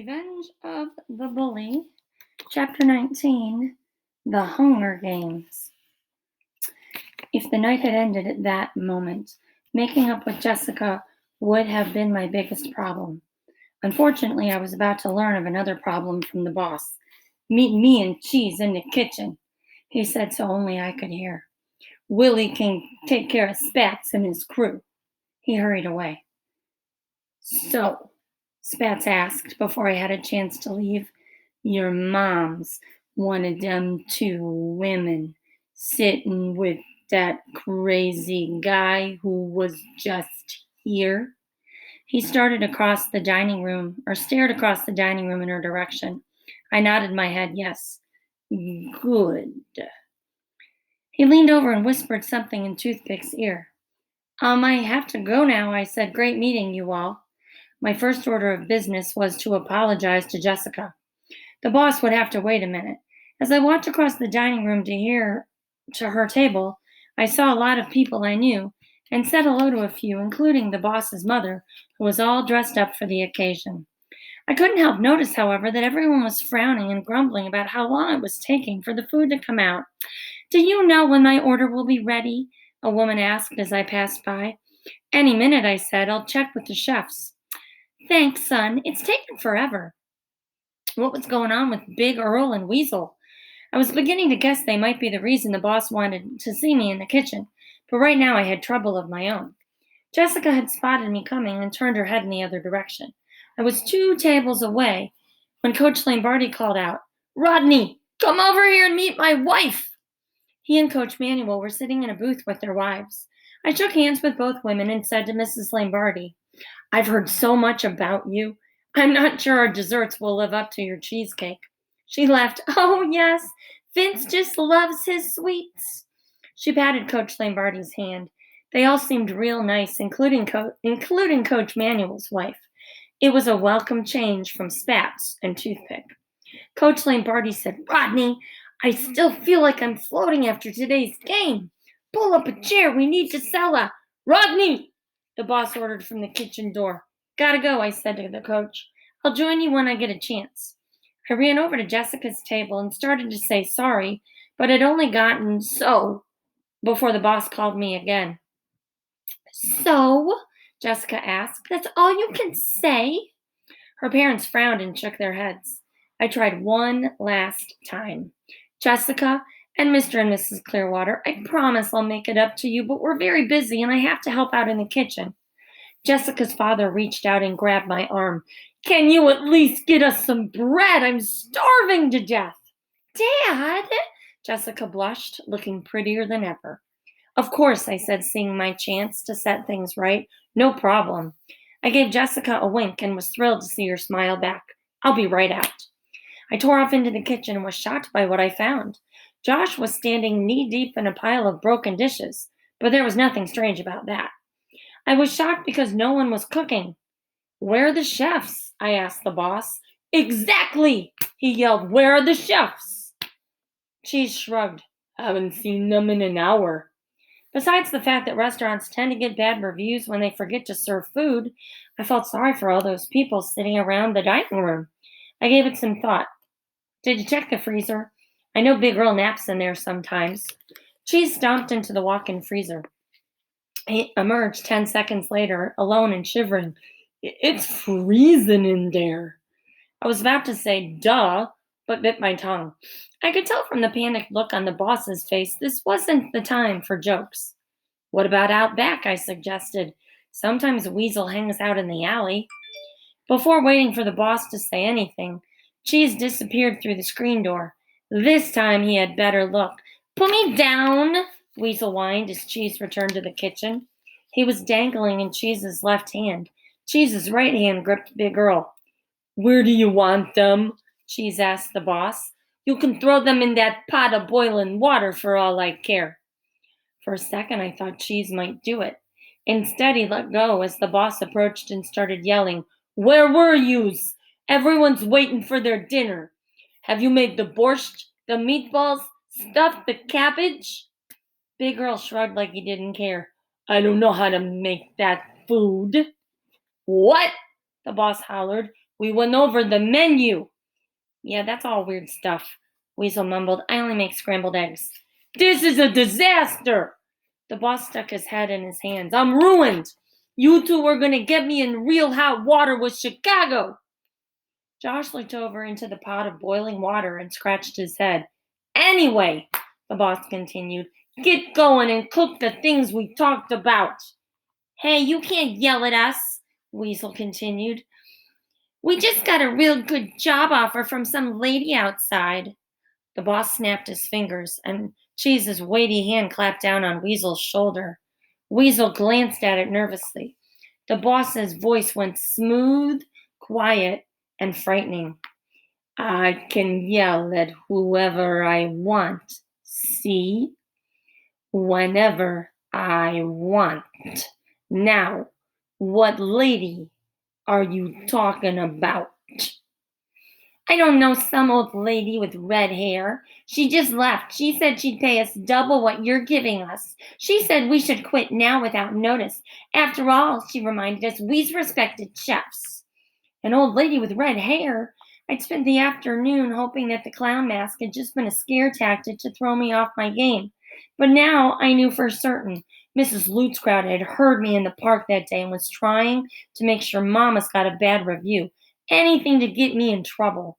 Revenge of the Bully, Chapter 19, The Hunger Games. If the night had ended at that moment, making up with Jessica would have been my biggest problem. Unfortunately, I was about to learn of another problem from the boss. Meet me and Cheese in the kitchen, he said so only I could hear. Willie can take care of Spats and his crew. He hurried away. So, Spats asked before I had a chance to leave. Your mom's one of them two women sitting with that crazy guy who was just here. He started across the dining room, or stared across the dining room in her direction. I nodded my head yes. Good. He leaned over and whispered something in Toothpick's ear. I have to go now, I said. Great meeting you all. My first order of business was to apologize to Jessica. The boss would have to wait a minute. As I walked across the dining room to her table, I saw a lot of people I knew and said hello to a few, including the boss's mother, who was all dressed up for the occasion. I couldn't help notice, however, that everyone was frowning and grumbling about how long it was taking for the food to come out. Do you know when my order will be ready? A woman asked as I passed by. Any minute, I said. I'll check with the chefs. Thanks, son. It's taken forever. What was going on with Big Earl and Weasel? I was beginning to guess they might be the reason the boss wanted to see me in the kitchen, but right now I had trouble of my own. Jessica had spotted me coming and turned her head in the other direction. I was 2 tables away when Coach Lambardi called out, Rodney, come over here and meet my wife. He and Coach Manuel were sitting in a booth with their wives. I shook hands with both women and said to Mrs. Lambardi, I've heard so much about you. I'm not sure our desserts will live up to your cheesecake. She laughed. Oh, yes, Vince just loves his sweets. She patted Coach Lambardi's hand. They all seemed real nice, including Coach Manuel's wife. It was a welcome change from Spats and Toothpick. Coach Lambardi said, Rodney, I still feel like I'm floating after today's game. Pull up a chair. We need to sell a Rodney, the boss ordered from the kitchen door. Gotta go, I said to the coach. I'll join you when I get a chance. I ran over to Jessica's table and started to say sorry, but had only gotten so before the boss called me again. So? Jessica asked. That's all you can say? Her parents frowned and shook their heads. I tried one last time. Jessica and Mr. and Mrs. Clearwater, I promise I'll make it up to you, but we're very busy and I have to help out in the kitchen. Jessica's father reached out and grabbed my arm. Can you at least get us some bread? I'm starving to death. Dad! Jessica blushed, looking prettier than ever. Of course, I said, seeing my chance to set things right. No problem. I gave Jessica a wink and was thrilled to see her smile back. I'll be right out. I tore off into the kitchen and was shocked by what I found. Josh was standing knee-deep in a pile of broken dishes, but there was nothing strange about that. I was shocked because no one was cooking. Where are the chefs? I asked the boss. Exactly! He yelled. Where are the chefs? Cheese shrugged. Haven't seen them in an hour. Besides the fact that restaurants tend to get bad reviews when they forget to serve food, I felt sorry for all those people sitting around the dining room. I gave it some thought. Did you check the freezer? I know Big Earl naps in there sometimes. Cheese stomped into the walk-in freezer. He emerged 10 seconds later, alone and shivering. It's freezing in there. I was about to say, duh, but bit my tongue. I could tell from the panicked look on the boss's face this wasn't the time for jokes. What about out back? I suggested. Sometimes Weasel hangs out in the alley. Before waiting for the boss to say anything, Cheese disappeared through the screen door. This time he had better luck. Put me down, Weasel whined as Cheese returned to the kitchen. He was dangling in Cheese's left hand. Cheese's right hand gripped Big Earl. Where do you want them? Cheese asked the boss. You can throw them in that pot of boiling water for all I care. For a second, I thought Cheese might do it. Instead, he let go as the boss approached and started yelling, Where were yous? Everyone's waiting for their dinner. Have you made the borscht, the meatballs, stuffed the cabbage? Big Earl shrugged like he didn't care. I don't know how to make that food. What? The boss hollered. We went over the menu. Yeah, that's all weird stuff, Weasel mumbled. I only make scrambled eggs. This is a disaster! The boss stuck his head in his hands. I'm ruined! You two are gonna get me in real hot water with Chicago! Josh looked over into the pot of boiling water and scratched his head. Anyway, the boss continued, get going and cook the things we talked about. Hey, you can't yell at us, Weasel continued. We just got a real good job offer from some lady outside. The boss snapped his fingers, and Cheese's weighty hand clapped down on Weasel's shoulder. Weasel glanced at it nervously. The boss's voice went smooth, quiet, and frightening. I can yell at whoever I want, see? Whenever I want. Now, what lady are you talking about? I don't know, some old lady with red hair. She just left. She said she'd pay us double what you're giving us. She said we should quit now without notice. After all, she reminded us, we's respected chefs. An old lady with red hair? I'd spent the afternoon hoping that the clown mask had just been a scare tactic to throw me off my game. But now I knew for certain Mrs. Lutzkraut had heard me in the park that day and was trying to make sure Mama's got a bad review. Anything to get me in trouble.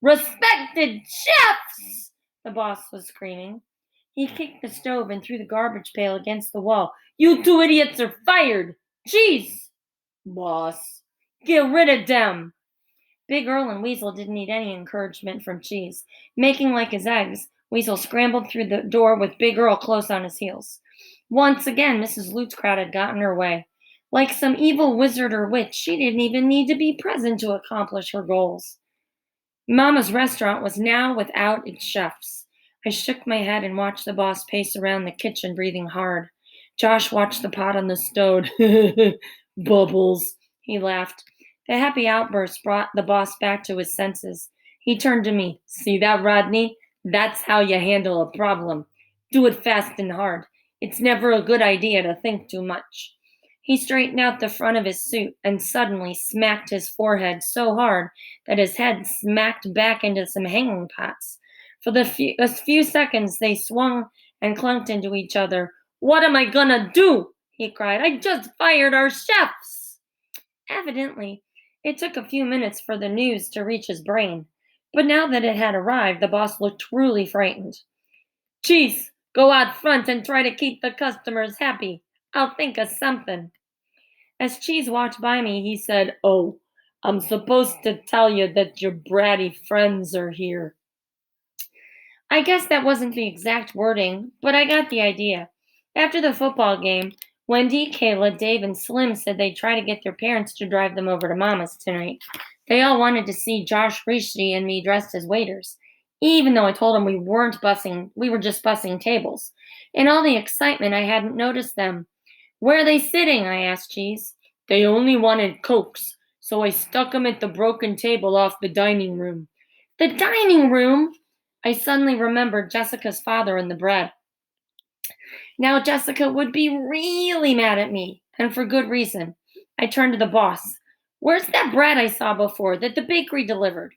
Respected chefs! The boss was screaming. He kicked the stove and threw the garbage pail against the wall. You two idiots are fired! Jeez! Boss, get rid of them! Big Earl and Weasel didn't need any encouragement from Cheese. Making like his eggs, Weasel scrambled through the door with Big Earl close on his heels. Once again, Mrs. Lutzkraut had gotten her way. Like some evil wizard or witch, she didn't even need to be present to accomplish her goals. Mama's restaurant was now without its chefs. I shook my head and watched the boss pace around the kitchen, breathing hard. Josh watched the pot on the stove. Bubbles, he laughed. The happy outburst brought the boss back to his senses. He turned to me. See that, Rodney? That's how you handle a problem. Do it fast and hard. It's never a good idea to think too much. He straightened out the front of his suit and suddenly smacked his forehead so hard that his head smacked back into some hanging pots. For a few seconds, they swung and clunked into each other. What am I gonna do? He cried. I just fired our chefs. Evidently, it took a few minutes for the news to reach his brain. But now that it had arrived, the boss looked truly frightened. Cheese, go out front and try to keep the customers happy. I'll think of something. As Cheese walked by me, he said, Oh, I'm supposed to tell you that your bratty friends are here. I guess that wasn't the exact wording, but I got the idea. After the football game, Wendy, Kayla, Dave, and Slim said they'd try to get their parents to drive them over to Mama's tonight. They all wanted to see Josh Rishi and me dressed as waiters, even though I told them we were just bussing tables. In all the excitement, I hadn't noticed them. Where are they sitting? I asked Cheese. They only wanted Cokes, so I stuck 'em at the broken table off the dining room. The dining room? I suddenly remembered Jessica's father and the bread. Now Jessica would be really mad at me, and for good reason. I turned to the boss. Where's that bread I saw before that the bakery delivered?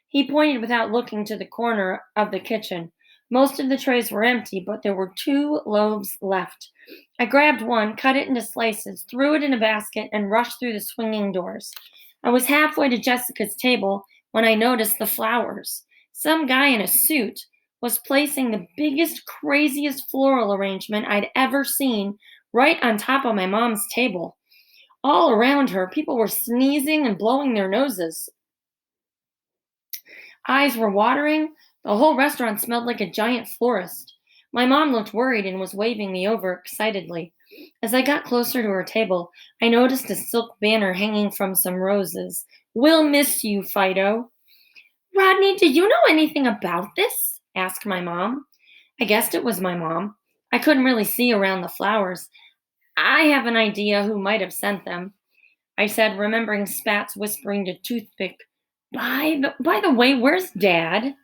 He pointed without looking to the corner of the kitchen. Most of the trays were empty, but there were 2 loaves left. I grabbed one, cut it into slices, threw it in a basket, and rushed through the swinging doors. I was halfway to Jessica's table when I noticed the flowers. Some guy in a suit was placing the biggest, craziest floral arrangement I'd ever seen right on top of my mom's table. All around her, people were sneezing and blowing their noses. Eyes were watering. The whole restaurant smelled like a giant florist. My mom looked worried and was waving me over excitedly. As I got closer to her table, I noticed a silk banner hanging from some roses. We'll miss you, Fido. Rodney, do you know anything about this? Asked my mom. I guessed it was my mom. I couldn't really see around the flowers. I have an idea who might have sent them, I said, remembering Spats whispering to Toothpick. By the way, where's Dad?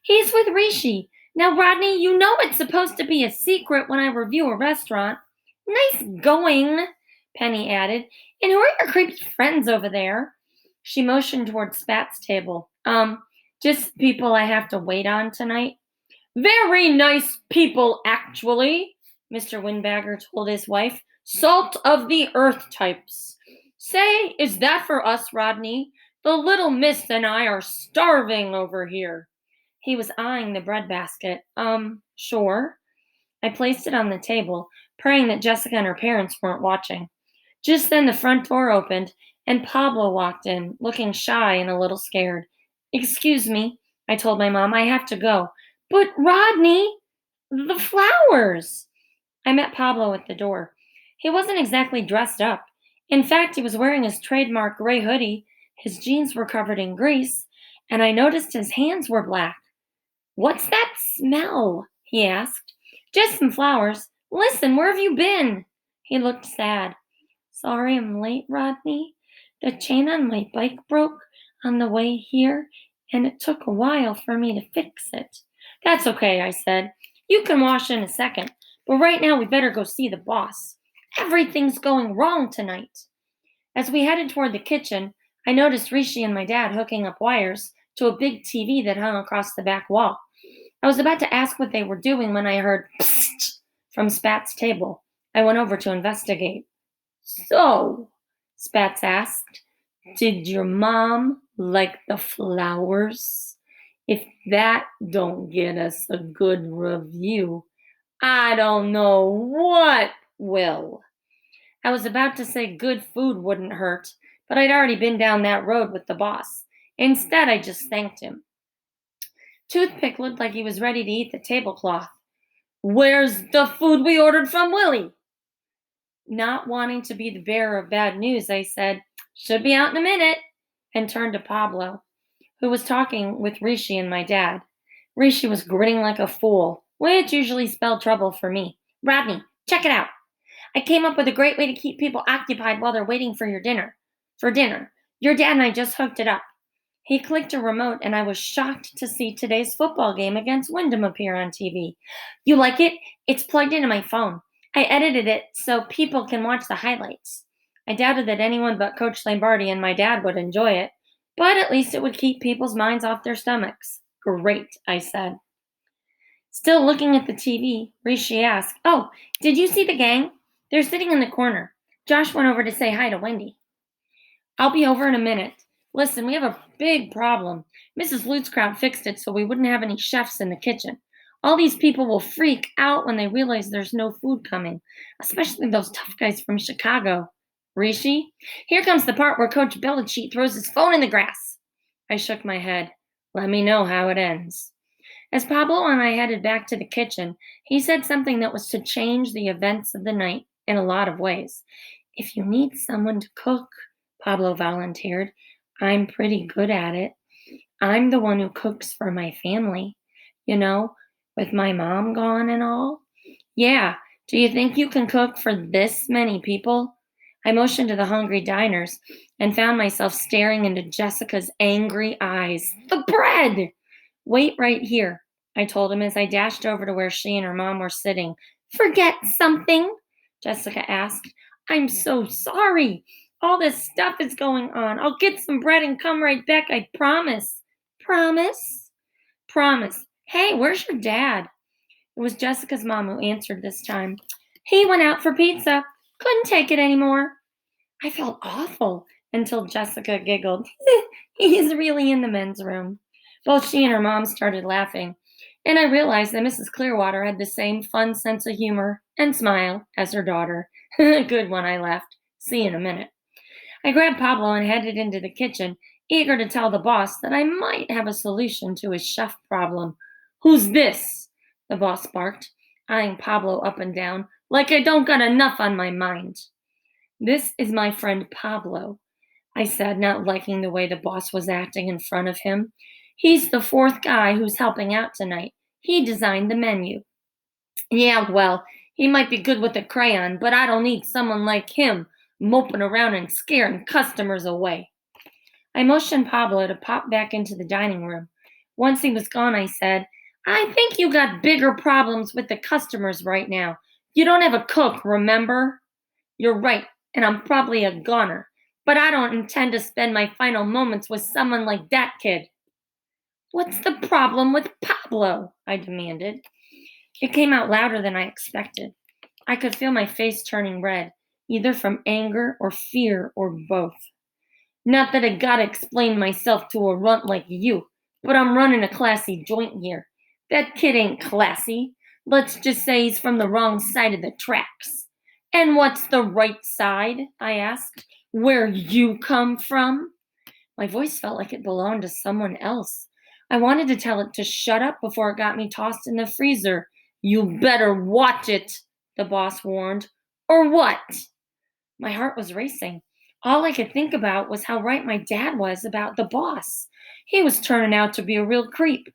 He's with Rishi. Now, Rodney, you know it's supposed to be a secret when I review a restaurant. Nice going, Penny added. And who are your creepy friends over there? She motioned toward Spat's table. Just people I have to wait on tonight. Very nice people, actually, Mr. Windbagger told his wife. Salt of the earth types. Say, is that for us, Rodney? The little miss and I are starving over here. He was eyeing the bread basket. Sure. I placed it on the table, praying that Jessica and her parents weren't watching. Just then the front door opened, and Pablo walked in, looking shy and a little scared. Excuse me, I told my mom, I have to go. But Rodney, the flowers! I met Pablo at the door. He wasn't exactly dressed up. In fact, he was wearing his trademark gray hoodie, his jeans were covered in grease, and I noticed his hands were black. What's that smell? He asked. Just some flowers. Listen, where have you been? He looked sad. Sorry I'm late, Rodney. The chain on my bike broke on the way here, and it took a while for me to fix it. That's okay, I said. You can wash in a second, but right now we better go see the boss. Everything's going wrong tonight. As we headed toward the kitchen, I noticed Rishi and my dad hooking up wires to a big TV that hung across the back wall. I was about to ask what they were doing when I heard psst from Spat's table. I went over to investigate. So, Spats asked, did your mom like the flowers? If that don't get us a good review, I don't know what will. I was about to say good food wouldn't hurt, but I'd already been down that road with the boss. Instead, I just thanked him. Toothpick looked like he was ready to eat the tablecloth. Where's the food we ordered from Willie? Not wanting to be the bearer of bad news, I said, should be out in a minute, and turned to Pablo, who was talking with Rishi and my dad. Rishi was grinning like a fool, which usually spelled trouble for me. Rodney, check it out. I came up with a great way to keep people occupied while they're waiting for your dinner. For dinner. Your dad and I just hooked it up. He clicked a remote, and I was shocked to see today's football game against Wyndham appear on TV. You like it? It's plugged into my phone. I edited it so people can watch the highlights. I doubted that anyone but Coach Lombardi and my dad would enjoy it, but at least it would keep people's minds off their stomachs. Great, I said. Still looking at the TV, Rishi asked, Oh, did you see the gang? They're sitting in the corner. Josh went over to say hi to Wendy. I'll be over in a minute. Listen, we have a big problem. Mrs. Lutzkraut fixed it so we wouldn't have any chefs in the kitchen. All these people will freak out when they realize there's no food coming, especially those tough guys from Chicago. Rishi, here comes the part where Coach Belichick throws his phone in the grass. I shook my head. Let me know how it ends. As Pablo and I headed back to the kitchen, he said something that was to change the events of the night in a lot of ways. If you need someone to cook, Pablo volunteered, I'm pretty good at it. I'm the one who cooks for my family, with my mom gone and all. Yeah, do you think you can cook for this many people? I motioned to the hungry diners and found myself staring into Jessica's angry eyes. The bread! Wait right here, I told him as I dashed over to where she and her mom were sitting. Forget something? Jessica asked. I'm so sorry. All this stuff is going on. I'll get some bread and come right back, I promise. Promise? Promise. Hey, where's your dad? It was Jessica's mom who answered this time. He went out for pizza. Couldn't take it anymore. I felt awful until Jessica giggled. He's really in the men's room. Both she and her mom started laughing, and I realized that Mrs. Clearwater had the same fun sense of humor and smile as her daughter. Good one, I laughed. See you in a minute. I grabbed Pablo and headed into the kitchen, eager to tell the boss that I might have a solution to his chef problem. Who's this? The boss barked, eyeing Pablo up and down, like I don't got enough on my mind. This is my friend Pablo, I said, not liking the way the boss was acting in front of him. He's the fourth guy who's helping out tonight. He designed the menu. Yeah, well, he might be good with a crayon, but I don't need someone like him moping around and scaring customers away. I motioned Pablo to pop back into the dining room. Once he was gone, I said, I think you got bigger problems with the customers right now. You don't have a cook, remember? You're right, and I'm probably a goner. But I don't intend to spend my final moments with someone like that kid. What's the problem with Pablo? I demanded. It came out louder than I expected. I could feel my face turning red, either from anger or fear or both. Not that I gotta explain myself to a runt like you, but I'm running a classy joint here. That kid ain't classy. Let's just say he's from the wrong side of the tracks. And what's the right side? I asked. Where you come from? My voice felt like it belonged to someone else. I wanted to tell it to shut up before it got me tossed in the freezer. You better watch it, the boss warned. Or what? My heart was racing. All I could think about was how right my dad was about the boss. He was turning out to be a real creep.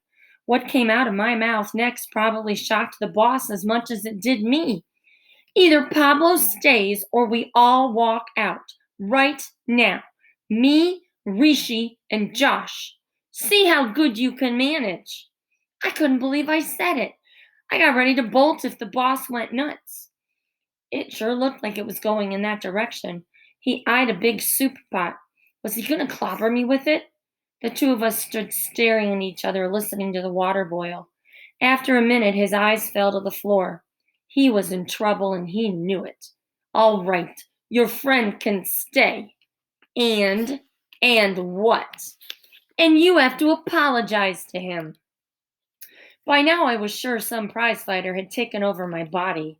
What came out of my mouth next probably shocked the boss as much as it did me. Either Pablo stays or we all walk out. Right now. Me, Rishi, and Josh. See how good you can manage. I couldn't believe I said it. I got ready to bolt if the boss went nuts. It sure looked like it was going in that direction. He eyed a big soup pot. Was he going to clobber me with it? The two of us stood staring at each other, listening to the water boil. After a minute, his eyes fell to the floor. He was in trouble and he knew it. All right, your friend can stay. And what? And you have to apologize to him. By now, I was sure some prize fighter had taken over my body.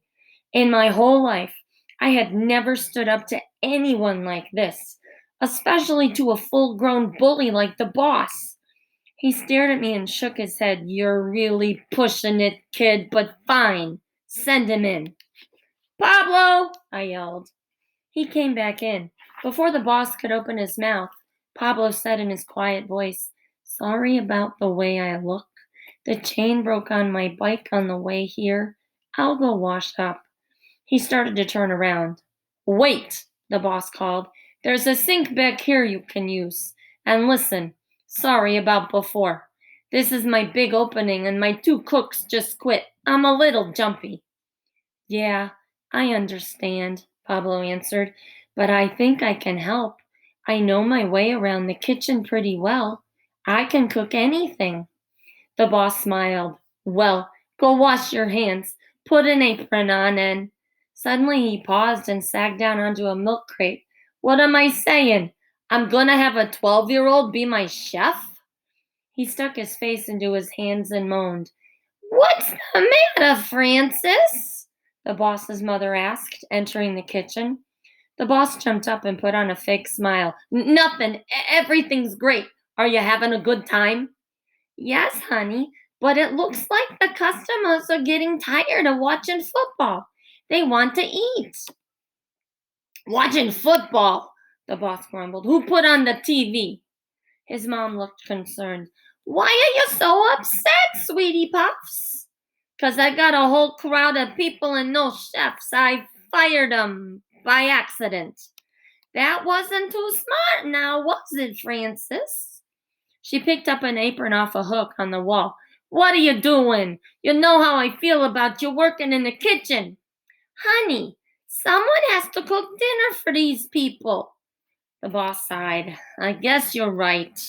In my whole life, I had never stood up to anyone like this, especially to a full grown bully like the boss. He stared at me and shook his head. You're really pushing it, kid, but fine. Send him in. Pablo! I yelled. He came back in. Before the boss could open his mouth, Pablo said in his quiet voice, Sorry about the way I look. The chain broke on my bike on the way here. I'll go wash up. He started to turn around. Wait, the boss called. There's a sink back here you can use. And listen, sorry about before. This is my big opening and my two cooks just quit. I'm a little jumpy. Yeah, I understand, Pablo answered, but I think I can help. I know my way around the kitchen pretty well. I can cook anything. The boss smiled. Well, go wash your hands. Put an apron on and. Suddenly he paused and sagged down onto a milk crate. What am I saying? I'm gonna have a 12-year-old be my chef? He stuck his face into his hands and moaned. What's the matter, Francis? The boss's mother asked, entering the kitchen. The boss jumped up and put on a fake smile. Nothing. Everything's great. Are you having a good time? Yes, honey, but it looks like the customers are getting tired of watching football. They want to eat. Watching football, the boss grumbled. Who put on the TV? His mom looked concerned. Why are you so upset, sweetie puffs? 'Cause I got a whole crowd of people and no chefs. I fired 'em by accident. That wasn't too smart now, was it, Francis? She picked up an apron off a hook on the wall. What are you doing? You know how I feel about you working in the kitchen. Honey, someone has to cook dinner for these people. The boss sighed. I guess you're right.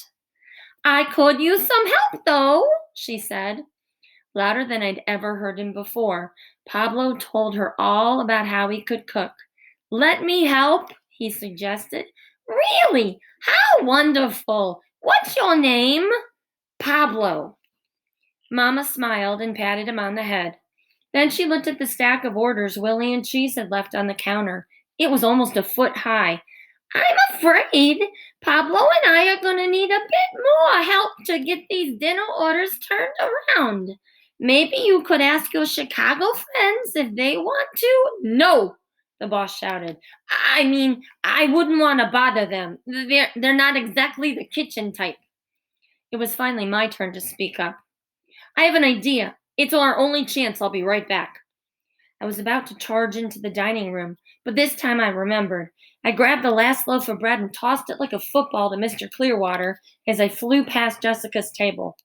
I could use some help, though, she said. Louder than I'd ever heard him before, Pablo told her all about how he could cook. Let me help, he suggested. Really? How wonderful! What's your name? Pablo. Mama smiled and patted him on the head. Then she looked at the stack of orders Willie and Cheese had left on the counter. It was almost a foot high. I'm afraid Pablo and I are going to need a bit more help to get these dinner orders turned around. Maybe you could ask your Chicago friends if they want to. No, the boss shouted. I mean, I wouldn't want to bother them. They're not exactly the kitchen type. It was finally my turn to speak up. I have an idea. It's our only chance. I'll be right back. I was about to charge into the dining room, but this time I remembered. I grabbed the last loaf of bread and tossed it like a football to Mr. Clearwater as I flew past Jessica's table.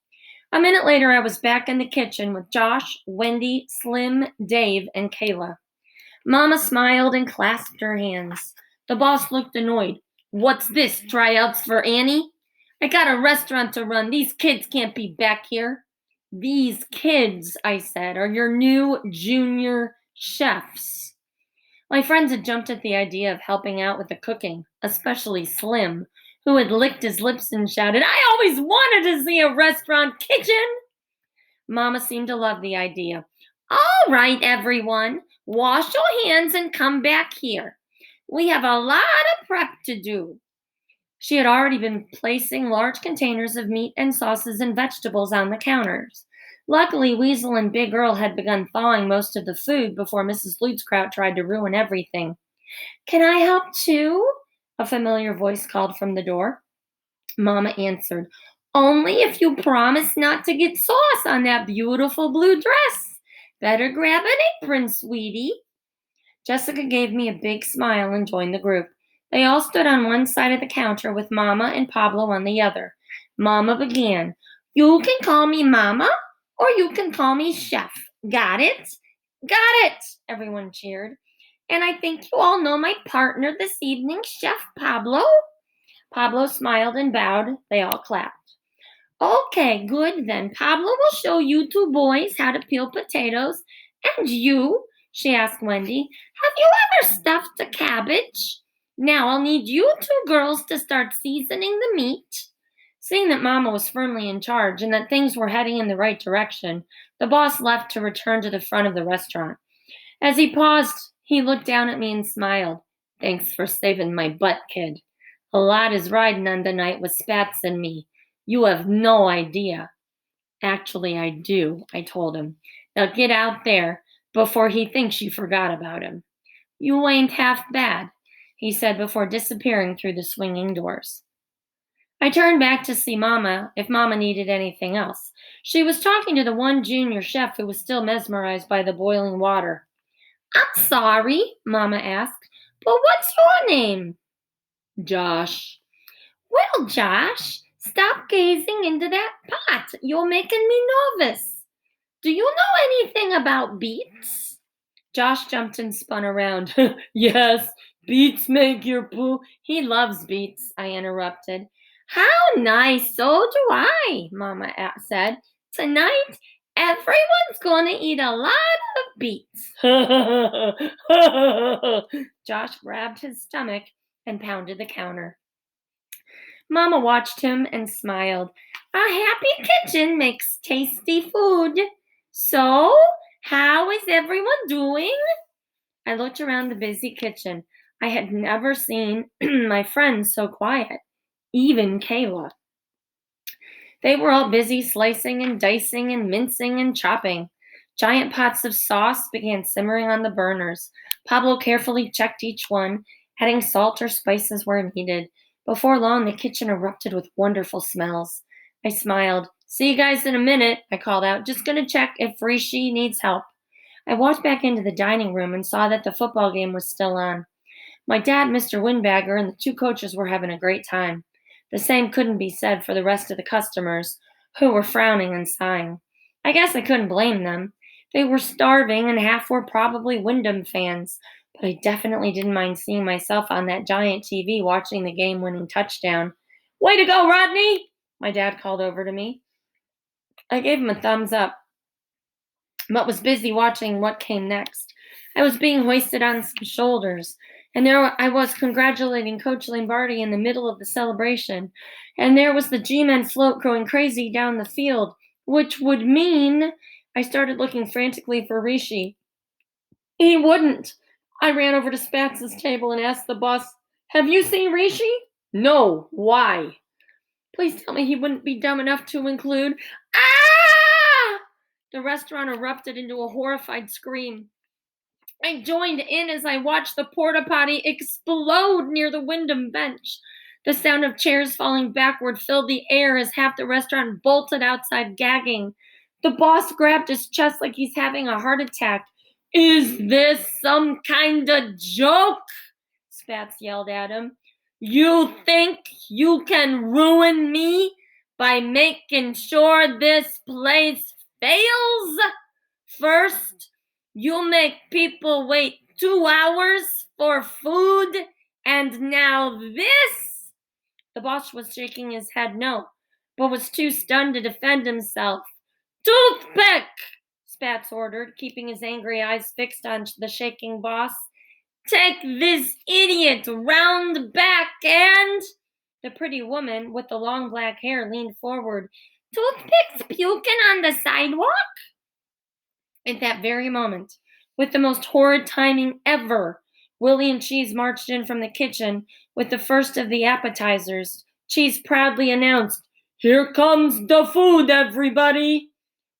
A minute later, I was back in the kitchen with Josh, Wendy, Slim, Dave, and Kayla. Mama smiled and clasped her hands. The boss looked annoyed. What's this, tryouts for Annie? I got a restaurant to run. These kids can't be back here. These kids, I said, are your new junior chefs. My friends had jumped at the idea of helping out with the cooking, especially Slim, who had licked his lips and shouted, I always wanted to see a restaurant kitchen. Mama seemed to love the idea. All right, everyone, wash your hands and come back here. We have a lot of prep to do. She had already been placing large containers of meat and sauces and vegetables on the counters. Luckily, Weasel and Big Earl had begun thawing most of the food before Mrs. Lutzkraut tried to ruin everything. Can I help too? A familiar voice called from the door. Mama answered, Only if you promise not to get sauce on that beautiful blue dress. Better grab an apron, sweetie. Jessica gave me a big smile and joined the group. They all stood on one side of the counter with Mama and Pablo on the other. Mama began, You can call me Mama or you can call me Chef. Got it? Got it, everyone cheered. And I think you all know my partner this evening, Chef Pablo. Pablo smiled and bowed. They all clapped. Okay, good then. Pablo will show you two boys how to peel potatoes. And you, she asked Wendy, have you ever stuffed a cabbage? Now I'll need you two girls to start seasoning the meat. Seeing that Mama was firmly in charge and that things were heading in the right direction, the boss left to return to the front of the restaurant. As he paused, he looked down at me and smiled. Thanks for saving my butt, kid. A lot is riding on tonight with Spats and me. You have no idea. Actually, I do, I told him. Now get out there before he thinks you forgot about him. You ain't half bad, he said before disappearing through the swinging doors. I turned back to see Mama if Mama needed anything else. She was talking to the one junior chef who was still mesmerized by the boiling water. I'm sorry, Mama asked, but what's your name? Josh. Well, Josh, stop gazing into that pot. You're making me nervous. Do you know anything about beets? Josh jumped and spun around. Yes, beets make your poo. He loves beets, I interrupted. How nice, so do I, Mama said. Tonight, everyone's going to eat a lot of beets. Josh grabbed his stomach and pounded the counter. Mama watched him and smiled. A happy kitchen makes tasty food. So, how is everyone doing? I looked around the busy kitchen. I had never seen my friends so quiet, even Kayla. They were all busy slicing and dicing and mincing and chopping. Giant pots of sauce began simmering on the burners. Pablo carefully checked each one, adding salt or spices where needed. Before long, the kitchen erupted with wonderful smells. I smiled. See you guys in a minute, I called out. Just gonna check if Rishi needs help. I walked back into the dining room and saw that the football game was still on. My dad, Mr. Windbagger, and the two coaches were having a great time. The same couldn't be said for the rest of the customers, who were frowning and sighing. I guess I couldn't blame them. They were starving, and half were probably Wyndham fans, but I definitely didn't mind seeing myself on that giant TV watching the game-winning touchdown. Way to go, Rodney! My dad called over to me. I gave him a thumbs up, but was busy watching what came next. I was being hoisted on some shoulders, and there I was congratulating Coach Lombardi in the middle of the celebration, and there was the G-Men float going crazy down the field, which would mean I started looking frantically for Rishi. He wouldn't. I ran over to Spatz's table and asked the boss, Have you seen Rishi? No. Why? Please tell me he wouldn't be dumb enough to include. Ah! The restaurant erupted into a horrified scream. I joined in as I watched the porta potty explode near the Wyndham bench. The sound of chairs falling backward filled the air as half the restaurant bolted outside gagging. The boss grabbed his chest like he's having a heart attack. Is this some kind of joke? Spats yelled at him. You think you can ruin me by making sure this place fails? First, you make people wait 2 hours for food, And now this! The boss was shaking his head no, but was too stunned to defend himself. Toothpick! Spats ordered, keeping his angry eyes fixed on the shaking boss. Take this idiot round back and... The pretty woman with the long black hair leaned forward. Toothpicks puking on the sidewalk? At that very moment, with the most horrid timing ever, Willie and Cheese marched in from the kitchen with the first of the appetizers. Cheese proudly announced, Here comes the food, everybody!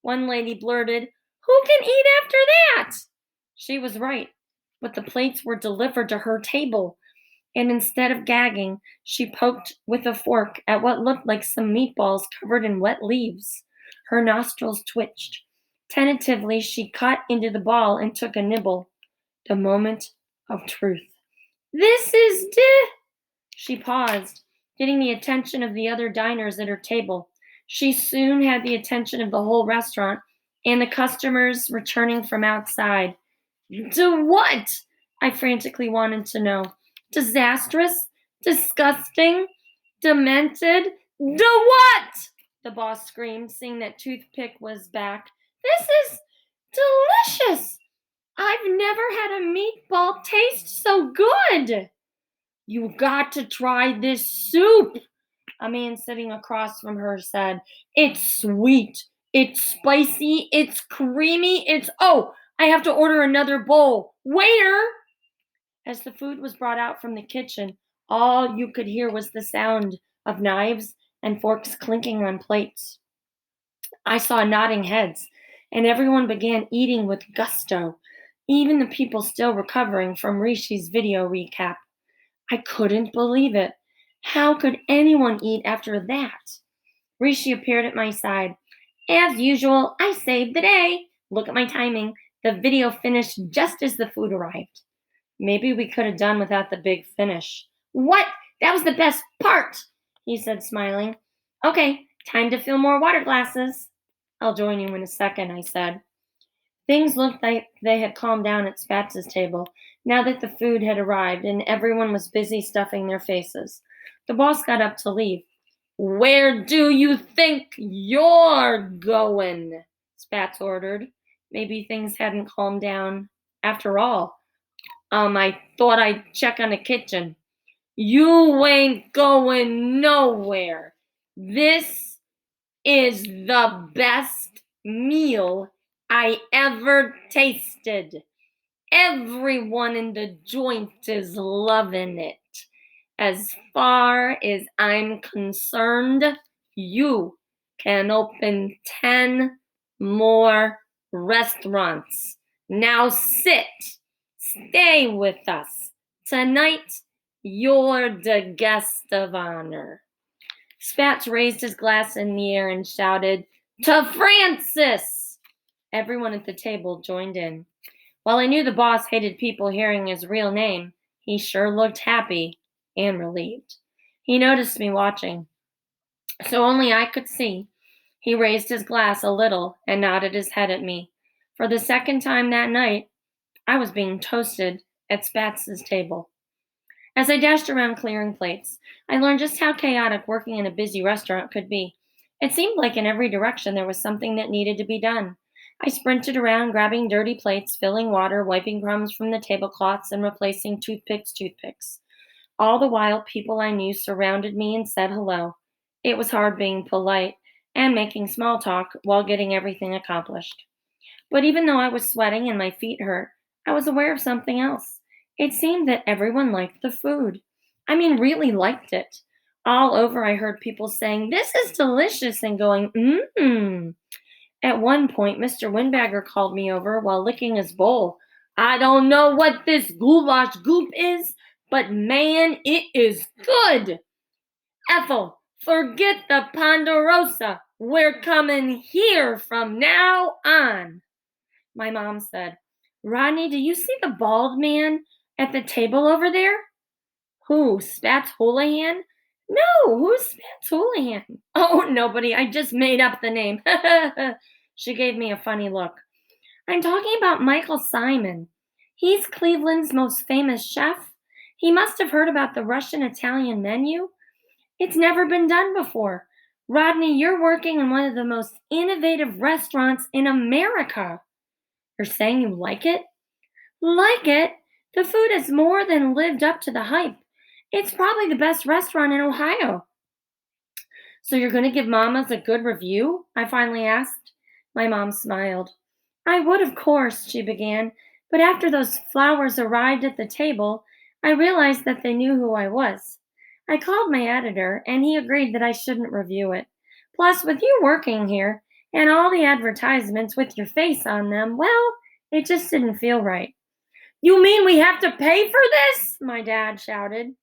One lady blurted, Who can eat after that? She was right, but the plates were delivered to her table, and instead of gagging, she poked with a fork at what looked like some meatballs covered in wet leaves. Her nostrils twitched. Tentatively, she cut into the ball and took a nibble. The moment of truth. This is She paused, getting the attention of the other diners at her table. She soon had the attention of the whole restaurant and the customers returning from outside. What? I frantically wanted to know. Disastrous? Disgusting? Demented? What? The boss screamed, seeing that Toothpick was back. This is delicious! I've never had a meatball taste so good! You got to try this soup, a man sitting across from her said. It's sweet, it's spicy, it's creamy, oh, I have to order another bowl. Waiter! As the food was brought out from the kitchen, all you could hear was the sound of knives and forks clinking on plates. I saw nodding heads, and everyone began eating with gusto, even the people still recovering from Rishi's video recap. I couldn't believe it. How could anyone eat after that? Rishi appeared at my side. As usual, I saved the day. Look at my timing. The video finished just as the food arrived. Maybe we could have done without the big finish. What? That was the best part, he said, smiling. Okay, time to fill more water glasses. I'll join you in a second, I said. Things looked like they had calmed down at Spatz's table, now that the food had arrived and everyone was busy stuffing their faces. The boss got up to leave. Where do you think you're going? Spatz ordered. Maybe things hadn't calmed down after all. I thought I'd check on the kitchen. You ain't going nowhere. This is the best meal I ever tasted. Everyone in the joint is loving it. As far as I'm concerned, you can open 10 more restaurants. Now sit. Stay with us. Tonight, you're the guest of honor. Spatz raised his glass in the air and shouted, To Francis! Everyone at the table joined in. While I knew the boss hated people hearing his real name, he sure looked happy and relieved. He noticed me watching, so only I could see. He raised his glass a little and nodded his head at me. For the second time that night, I was being toasted at Spatz's table. As I dashed around clearing plates, I learned just how chaotic working in a busy restaurant could be. It seemed like in every direction there was something that needed to be done. I sprinted around, grabbing dirty plates, filling water, wiping crumbs from the tablecloths, and replacing toothpicks. All the while, people I knew surrounded me and said hello. It was hard being polite and making small talk while getting everything accomplished. But even though I was sweating and my feet hurt, I was aware of something else. It seemed that everyone liked the food. I mean, really liked it. All over, I heard people saying, This is delicious, and going, Mmm. At one point, Mr. Windbagger called me over while licking his bowl. I don't know what this goulash goop is, but man, it is good. Ethel, forget the Ponderosa. We're coming here from now on. My mom said, Rodney, do you see the bald man at the table over there? Who, Spats Houlihan? No, who's Spats Houlihan? Oh, nobody. I just made up the name. She gave me a funny look. I'm talking about Michael Simon. He's Cleveland's most famous chef. He must have heard about the Russian Italian menu. It's never been done before. Rodney, you're working in one of the most innovative restaurants in America. You're saying you like it? Like it? The food has more than lived up to the hype. It's probably the best restaurant in Ohio. So you're going to give Mama's a good review? I finally asked. My mom smiled. I would, of course, she began, but after those flowers arrived at the table, I realized that they knew who I was. I called my editor, and he agreed that I shouldn't review it. Plus, with you working here, and all the advertisements with your face on them, well, it just didn't feel right. You mean we have to pay for this? My dad shouted.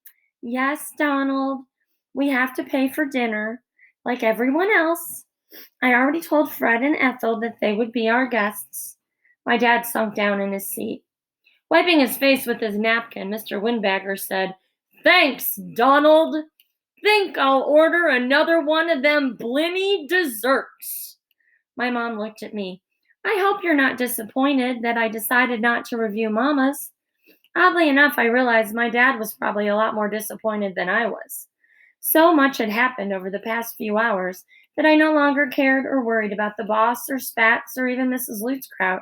Yes, Donald. We have to pay for dinner, like everyone else. I already told Fred and Ethel that they would be our guests. My dad sunk down in his seat. Wiping his face with his napkin, Mr. Windbagger said, Thanks, Donald. Think I'll order another one of them Blinny desserts. My mom looked at me. I hope you're not disappointed that I decided not to review Mama's. Oddly enough, I realized my dad was probably a lot more disappointed than I was. So much had happened over the past few hours that I no longer cared or worried about the boss or Spats or even Mrs. Lutzkraut.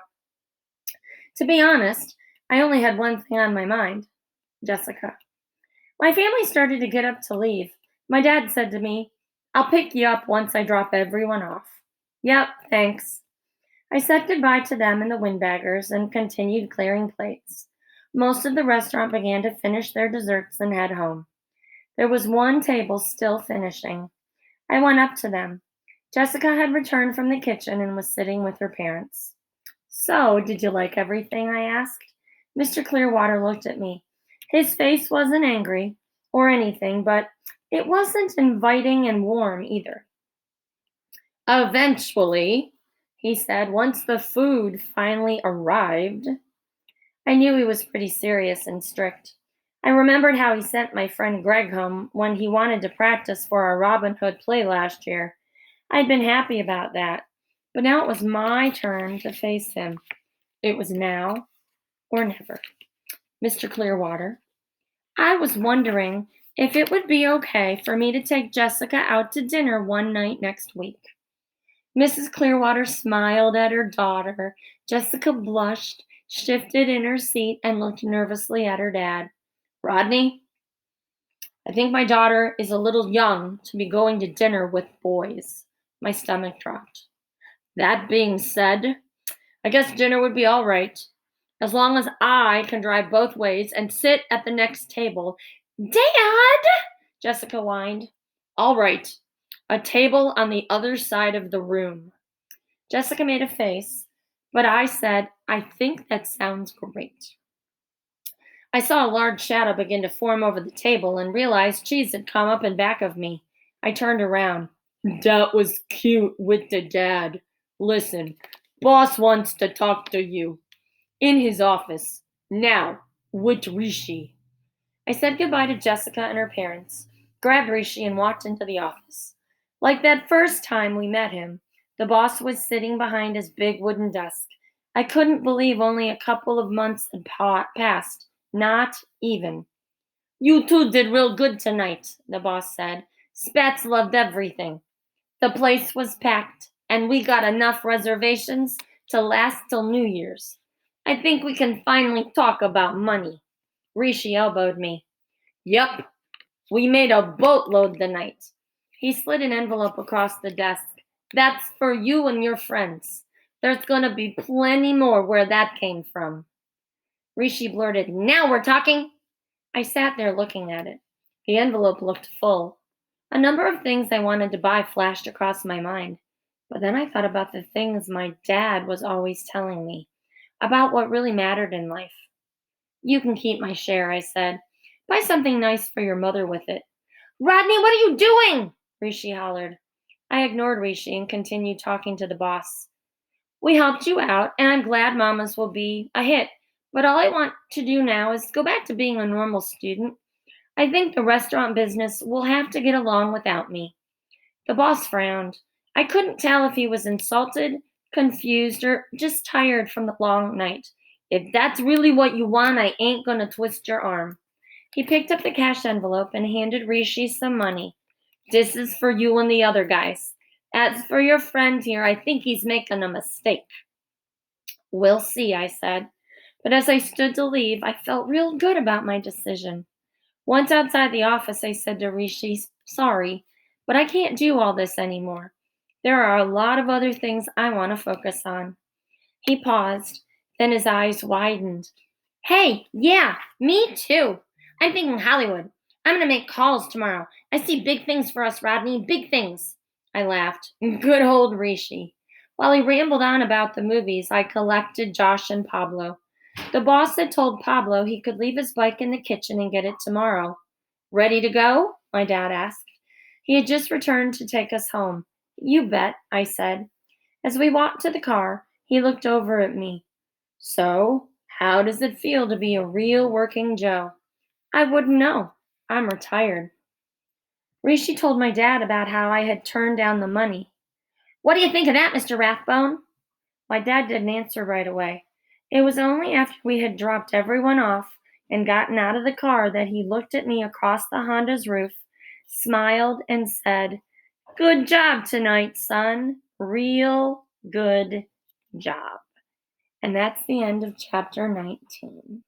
To be honest, I only had one thing on my mind: Jessica. My family started to get up to leave. My dad said to me, I'll pick you up once I drop everyone off. Yep, thanks. I said goodbye to them and the windbaggers and continued clearing plates. Most of the restaurant began to finish their desserts and head home. There was one table still finishing. I went up to them. Jessica had returned from the kitchen and was sitting with her parents. So, did you like everything? I asked. Mr. Clearwater looked at me. His face wasn't angry or anything, but it wasn't inviting and warm either. Eventually, he said, once the food finally arrived. I knew he was pretty serious and strict. I remembered how he sent my friend Greg home when he wanted to practice for our Robin Hood play last year. I'd been happy about that, but now it was my turn to face him. It was now or never. Mr. Clearwater, I was wondering if it would be okay for me to take Jessica out to dinner one night next week. Mrs. Clearwater smiled at her daughter. Jessica blushed, shifted in her seat, and looked nervously at her dad. Rodney, I think my daughter is a little young to be going to dinner with boys. My stomach dropped. That being said, I guess dinner would be all right, as long as I can drive both ways and sit at the next table. Dad! Jessica whined. All right, a table on the other side of the room. Jessica made a face, but I said, I think that sounds great. I saw a large shadow begin to form over the table and realized Cheese had come up in back of me. I turned around. That was cute with the dad. Listen, boss wants to talk to you. In his office. Now, with Rishi. I said goodbye to Jessica and her parents, grabbed Rishi, and walked into the office. Like that first time we met him, the boss was sitting behind his big wooden desk. I couldn't believe only a couple of months had passed. Not even. You two did real good tonight, the boss said. Spats loved everything. The place was packed, and we got enough reservations to last till New Year's. I think we can finally talk about money. Rishi elbowed me. Yup, we made a boatload tonight. He slid an envelope across the desk. That's for you and your friends. There's gonna be plenty more where that came from. Rishi blurted, Now we're talking. I sat there looking at it. The envelope looked full. A number of things I wanted to buy flashed across my mind. But then I thought about the things my dad was always telling me, about what really mattered in life. You can keep my share, I said. Buy something nice for your mother with it. Rodney, what are you doing? Rishi hollered. I ignored Rishi and continued talking to the boss. We helped you out, and I'm glad Mama's will be a hit. But all I want to do now is go back to being a normal student. I think the restaurant business will have to get along without me. The boss frowned. I couldn't tell if he was insulted, confused, or just tired from the long night. If that's really what you want, I ain't gonna twist your arm. He picked up the cash envelope and handed Rishi some money. This is for you and the other guys. As for your friend here, I think he's making a mistake. We'll see, I said. But as I stood to leave, I felt real good about my decision. Once outside the office, I said to Rishi, sorry, but I can't do all this anymore. There are a lot of other things I want to focus on. He paused, then his eyes widened. Hey, yeah, me too. I'm thinking Hollywood. I'm going to make calls tomorrow. I see big things for us, Rodney, big things. I laughed. Good old Rishi. While he rambled on about the movies, I collected Josh and Pablo. The boss had told Pablo he could leave his bike in the kitchen and get it tomorrow. Ready to go? My dad asked. He had just returned to take us home. You bet, I said. As we walked to the car, he looked over at me. So, how does it feel to be a real working Joe? I wouldn't know. I'm retired. Rishi told my dad about how I had turned down the money. What do you think of that, Mr. Rathbone? My dad didn't answer right away. It was only after we had dropped everyone off and gotten out of the car that he looked at me across the Honda's roof, smiled, and said, Good job tonight, son. Real good job. And that's the end of chapter 19.